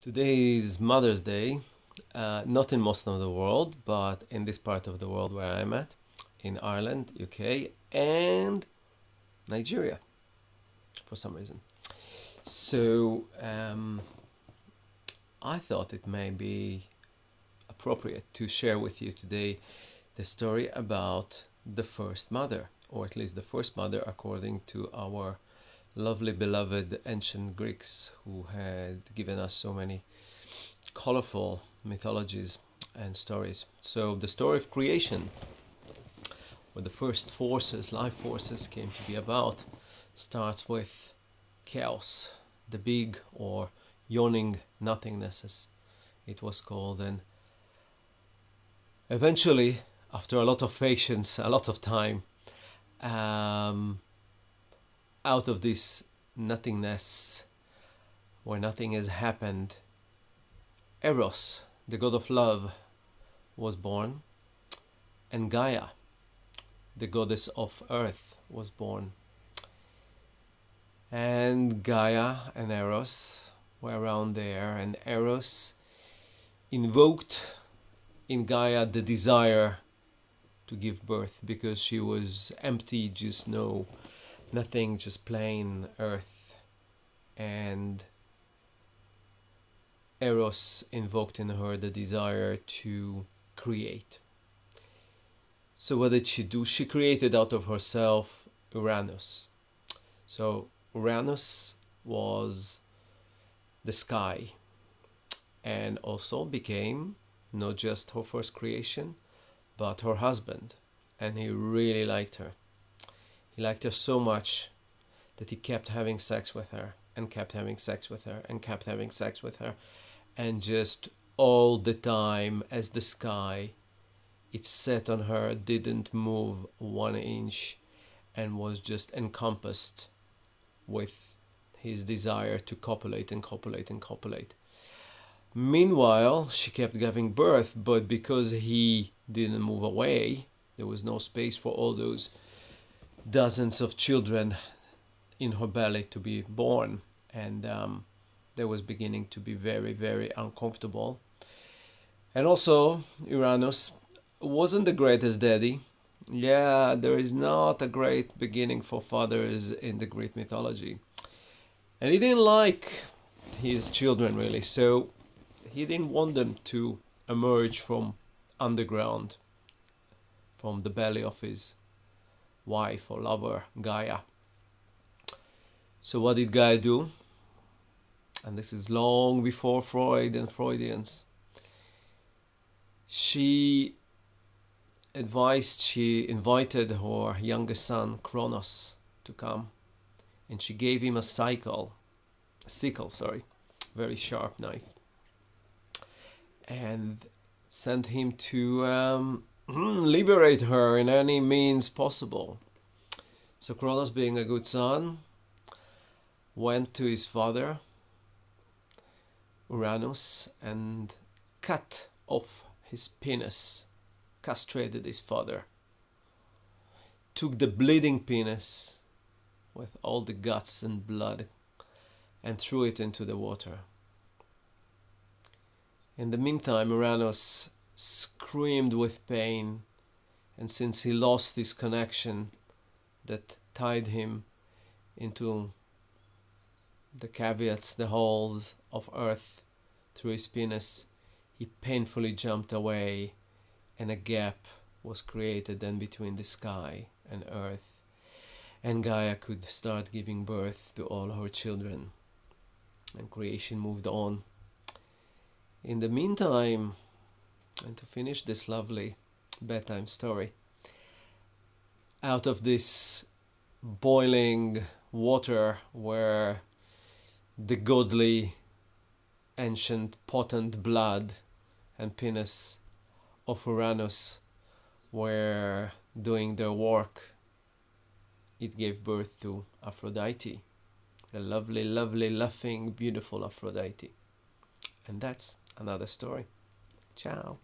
Today is Mother's Day, not in most of the world, but in this part of the world where I'm at, in Ireland, UK, and Nigeria, for some reason. So I thought it may be appropriate to share with you today the story about the first mother, or at least the first mother according to our lovely beloved ancient Greeks who had given us so many colorful mythologies and stories. So the story of creation, where the first forces, life forces came to be about, starts with chaos, the big or yawning nothingness as it was called, and eventually after a lot of patience, a lot of time, out of this nothingness where nothing has happened, Eros, the god of love, was born, and Gaia, the goddess of earth, was born. And Gaia and Eros were around there, and Eros invoked in Gaia the desire to give birth because she was empty, just nothing, just plain earth. And Eros invoked in her the desire to create. So what did she do? She created out of herself Uranus. So Uranus was the sky, and also became not just her first creation, but her husband. And he really liked her. He liked her so much that he kept having sex with her, and kept having sex with her, and kept having sex with her. And just all the time, as the sky, it set on her, didn't move 1 inch, and was just encompassed with his desire to copulate and copulate and copulate. Meanwhile, she kept giving birth, but because he didn't move away, there was no space for all those dozens of children in her belly to be born. And that was beginning to be very, very uncomfortable. And also, Uranus wasn't the greatest daddy. Yeah, there is not a great beginning for fathers in the Greek mythology. And he didn't like his children really, so he didn't want them to emerge from underground, from the belly of his wife or lover, Gaia. So what did Gaia do? And this is long before Freud and Freudians. She invited her youngest son, Kronos, to come. And she gave him a sickle, very sharp knife. And sent him to liberate her in any means possible. So Kronos, being a good son, went to his father, Uranus, and cut off his penis, castrated his father, took the bleeding penis with all the guts and blood and threw it into the water. In the meantime, Uranus screamed with pain, and since he lost this connection that tied him into the caveats, the holes of earth through his penis, he painfully jumped away, and a gap was created then between the sky and earth, and Gaia could start giving birth to all her children, and creation moved on. In the meantime, and to finish this lovely bedtime story, out of this boiling water where the godly, ancient, potent blood and penis of Uranus were doing their work, it gave birth to Aphrodite, the lovely, lovely, laughing, beautiful Aphrodite. And that's another story. Ciao.